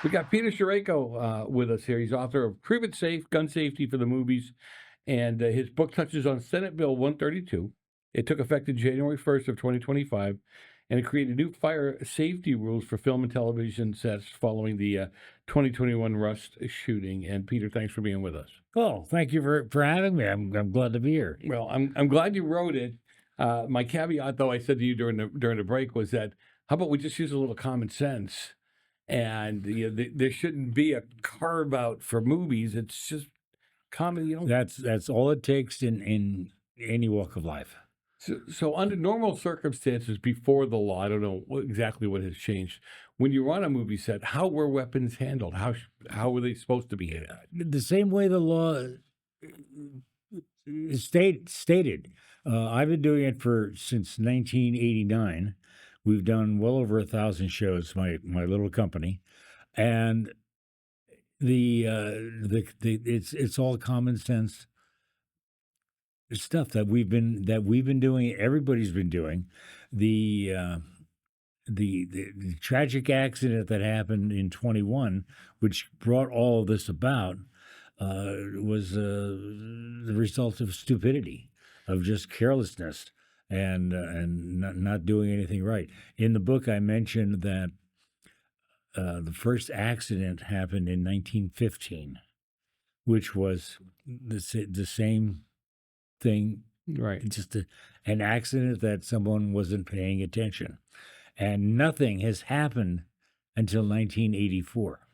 We got Peter Sherayko with us here. He's author of Prove It Safe, Gun Safety for the Movies, and his book touches on Senate Bill 132. It took effect in January 1st of 2025, and it created new fire safety rules for film and television sets following the 2021 Rust shooting. And Peter, thanks for being with us. Oh, thank you for having me. I'm glad to be here. Well, I'm glad you wrote it. My caveat, though, I said to you during the break was that how about we just use a little common sense, and there shouldn't be a carve out for movies. It's just common, That's all it takes in any walk of life. So under normal circumstances before the law, I don't know exactly what has changed. When you're on a movie set, how were weapons handled? How were they supposed to be handled? The same way the law stated. I've been doing it since 1989. We've done well over 1,000 shows. My little company, and it's all common sense stuff that we've been doing. Everybody's been doing. The tragic accident that happened in 21, which brought all of this about, was the result of stupidity, of just carelessness, and not doing anything right. In the book, I mentioned that the first accident happened in 1915, which was the same thing, Right. just an accident that someone wasn't paying attention. And nothing has happened until 1984.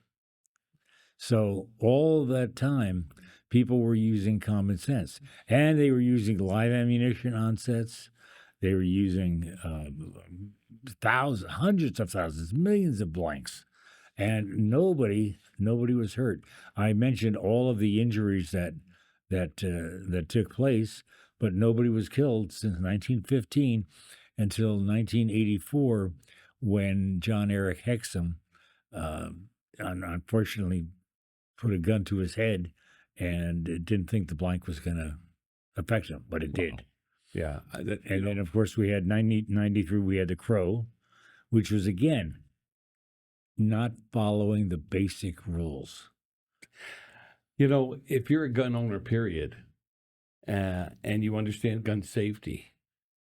So all that time, people were using common sense, and they were using live ammunition on sets. They were using thousands, hundreds of thousands, millions of blanks, and nobody was hurt. I mentioned all of the injuries that took place, but nobody was killed since 1915 until 1984, when John Eric Hexum unfortunately put a gun to his head and didn't think the blank was going to affect him, but it did. Yeah. And then, of course, we had 93, we had the Crow, which was, again, not following the basic rules. If you're a gun owner, period, and you understand gun safety,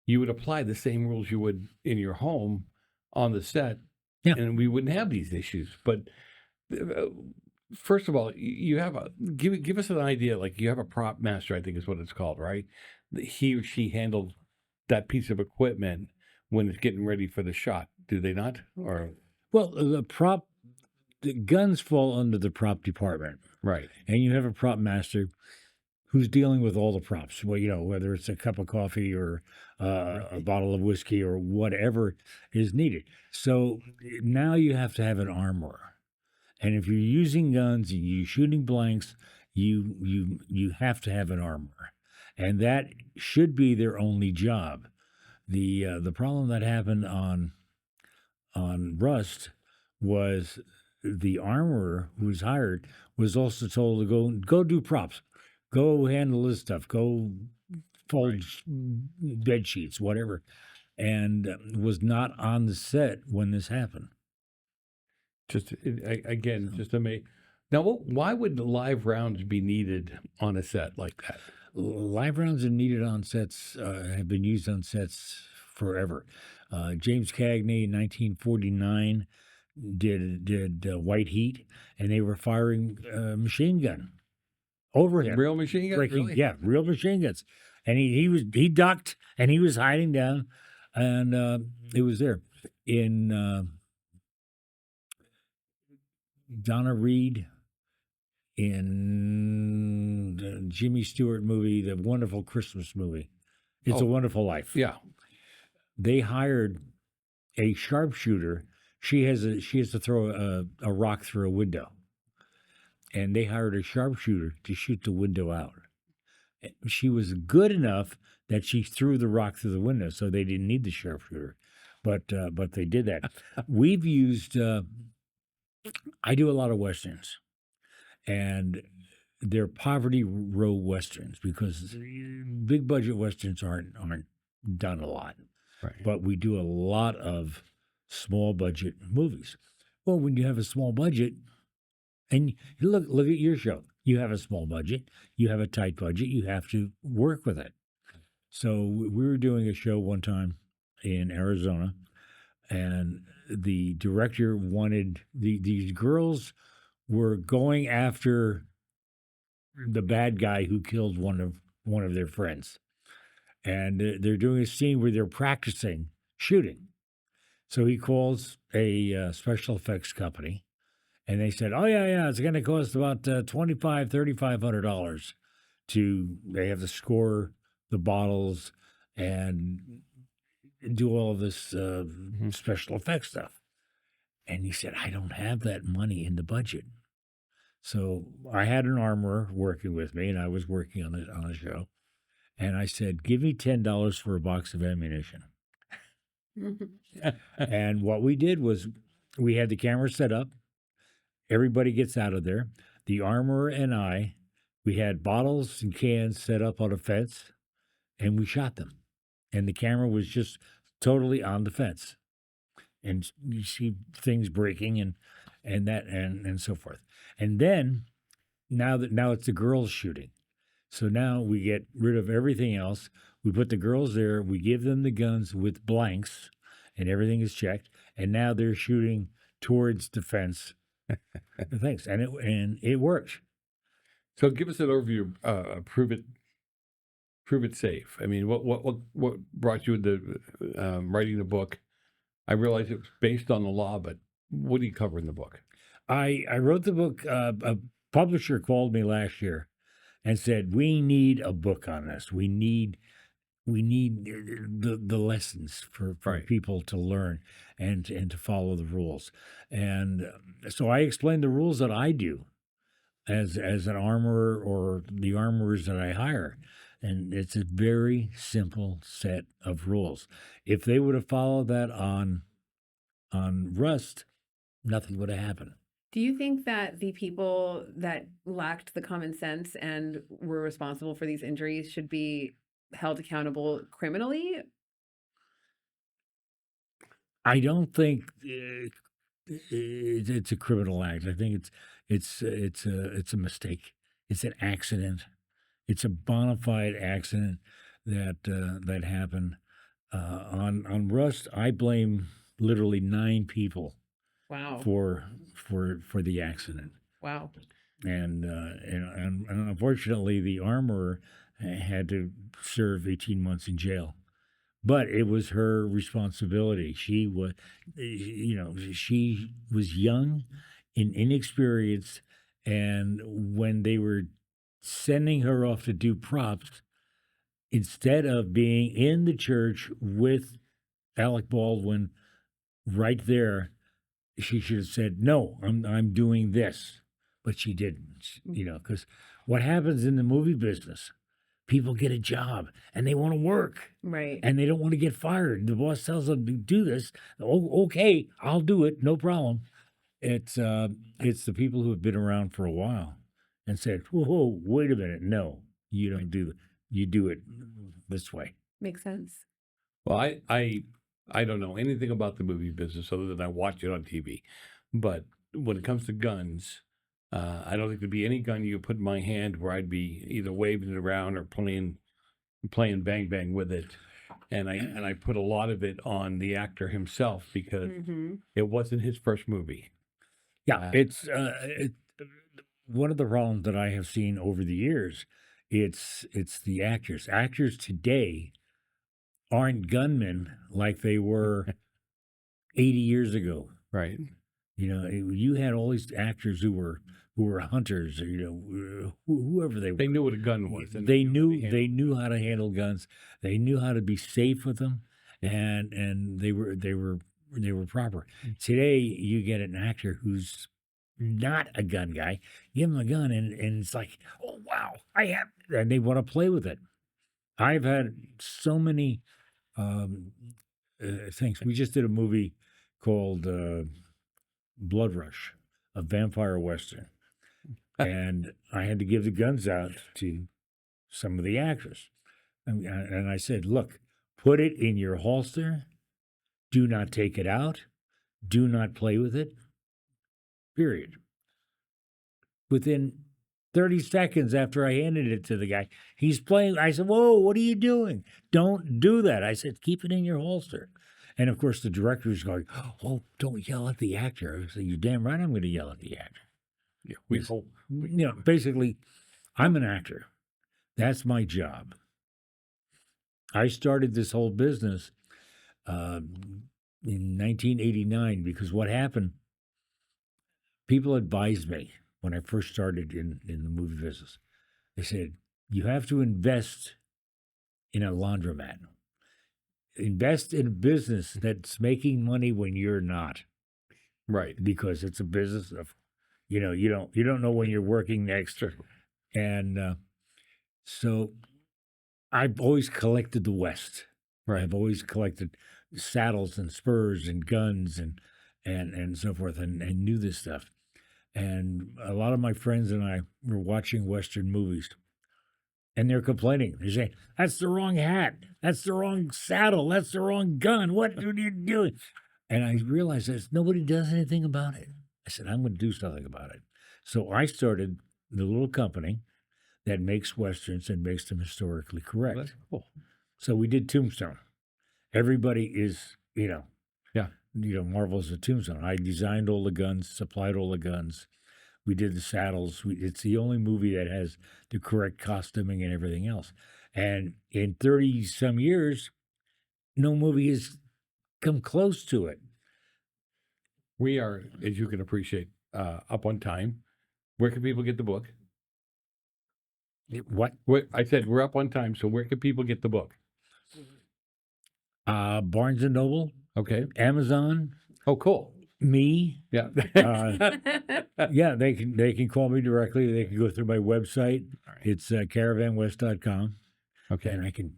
you would apply the same rules you would in your home on the set, and we wouldn't have these issues. But first of all, you have give us an idea. Like, you have a prop master, I think is what it's called, right? He or she handles that piece of equipment when it's getting ready for the shot. Do they not? Or well, the guns fall under the prop department, right? And you have a prop master who's dealing with all the props. Well, whether it's a cup of coffee or a bottle of whiskey or whatever is needed. So now you have to have an armorer, and if you're using guns and you're shooting blanks, you have to have an armorer, and that should be their only job. The problem that happened on Rust was the armorer who was hired was also told to go do props. Go handle this stuff. Go fold bed sheets, whatever, and was not on the set when this happened. Just amazing. Now, why would live rounds be needed on a set like that? Live rounds are needed on sets. Have been used on sets forever. James Cagney in 1949 did White Heat, and they were firing machine gun over him. Real machine guns? Really? Yeah, real machine guns. And he ducked, and he was hiding down, and it was there. In Donna Reed, in the Jimmy Stewart movie, the wonderful Christmas movie, It's a Wonderful Life. Yeah. They hired a sharpshooter. She has to throw a rock through a window, and they hired a sharpshooter to shoot the window out. She was good enough that she threw the rock through the window, so they didn't need the sharpshooter. But they did that. We've used. I do a lot of westerns, and they're poverty row westerns because big budget westerns aren't done a lot. Right. But we do a lot of small budget movies. Well, when you have a small budget, And look at your show. You have a small budget. You have a tight budget. You have to work with it. So we were doing a show one time in Arizona, and the director wanted these girls were going after the bad guy who killed one of their friends, and they're doing a scene where they're practicing shooting. So he calls a special effects company, and they said, "Oh yeah, it's going to cost about $2,500 to. They have to score the bottles and do all of this Mhm. special effects stuff." And he said, "I don't have that money in the budget." So I had an armorer working with me, and I was working on the show. And I said, "Give me $10 for a box of ammunition." And what we did was we had the camera set up. Everybody gets out of there. The armorer and I, we had bottles and cans set up on a fence, and we shot them. And the camera was just totally on the fence. And you see things breaking and so forth. And then now it's the girls shooting. So now we get rid of everything else. We put the girls there. We give them the guns with blanks, and everything is checked. And now they're shooting towards the fence. Thanks, and it worked. So give us an overview. Prove it safe. I mean, what brought you into writing the book? I realize it was based on the law, but what do you cover in the book? I wrote the book. A publisher called me last year and said, "We need a book on this. We need the lessons for Right. people to learn and to follow the rules." And so I explained the rules that I do as an armorer or the armorers that I hire. And it's a very simple set of rules. If they would have followed that on Rust, nothing would have happened. Do you think that the people that lacked the common sense and were responsible for these injuries should be held accountable criminally? I don't think it's a criminal act. I think it's a mistake. It's an accident. It's a bona fide accident that happened on Rust. I blame literally 9 people Wow. for the accident, Wow. and unfortunately, the armorer had to serve 18 months in jail. But it was her responsibility. She was, she was young and inexperienced, and when they were sending her off to do props, instead of being in the church with Alec Baldwin right there, she should have said, "No, I'm doing this," but she didn't. Because what happens in the movie business, people get a job and they want to work Right. and they don't want to get fired. The boss tells them to do this. Oh, okay, I'll do it, no problem. It's the people who have been around for a while and said, "Whoa, wait a minute, no, you don't do it. You do it this way." Makes sense. Well, I don't know anything about the movie business other than I watch it on TV. But when it comes to guns, I don't think there'd be any gun you could put in my hand where I'd be either waving it around or playing bang bang with it. And I put a lot of it on the actor himself because Hmm. it wasn't his first movie. Yeah, Uh, it's one of the problems that I have seen over the years. It's the actors. Actors today aren't gunmen like they were 80 years ago. right. You had all these actors who were hunters, or, whoever they They were. knew what a gun was. And They knew how knew they knew how to handle guns. They knew how to be safe with them, and they were proper. Today, you get an actor who's not a gun guy. Give him a gun, and it's like, "Oh wow, I have," and they want to play with it. I've had so many um, things. We just did a movie called Blood Rush, a vampire western, and I had to give the guns out to some of the actors, and I said, "Look, put it in your holster. Do not take it out. Do not play with it. Period." within 30 seconds after I handed it to the guy, he's playing. I said, "Whoa, what are you doing? Don't do that." I said, "Keep it in your holster." And of course, the director's going, "Oh, don't yell at the actor." I said, "You're damn right I'm going to yell at the actor." Yeah, we Yes. hope. Basically, I'm an actor. That's my job. I started this whole business in 1989 because what happened, people advised me when I first started in the movie business. They said, you have to invest in a laundromat. Invest in a business that's making money when you're not, Right. because it's a business of, you don't know when you're working next. And so I've always collected the West. Right. I've always collected saddles and spurs and guns and so forth, and knew this stuff. And a lot of my friends and I were watching Western movies, and they're complaining. They're saying, "That's the wrong hat. That's the wrong saddle. That's the wrong gun. What are you doing?" And I realized that nobody does anything about it. I said, I'm going to do something about it. So I started the little company that makes Westerns and makes them historically correct. That's cool. So we did Tombstone. Everybody is, Yeah. Marvel's a Tombstone. I designed all the guns, supplied all the guns. We did the saddles. It's the only movie that has the correct costuming and everything else. And in 30 some years, no movie has come close to it. We are, as you can appreciate, up on time. Where can people get the book? What? I said we're up on time, so where can people get the book? Barnes and Noble, Okay. Amazon, Oh, cool. me. Yeah. Yeah, they can call me directly. They can go through my website. All right. It's caravanwest.com, Okay. and I can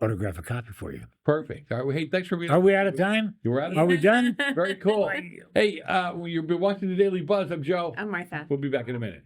autograph a copy for you. Perfect. All right. Well, hey, thanks for being. Are we out of time? You were out of Are we done? Very cool. Hey, you've been watching the Daily Buzz. I'm Joe. I'm Martha. We'll be back in a minute.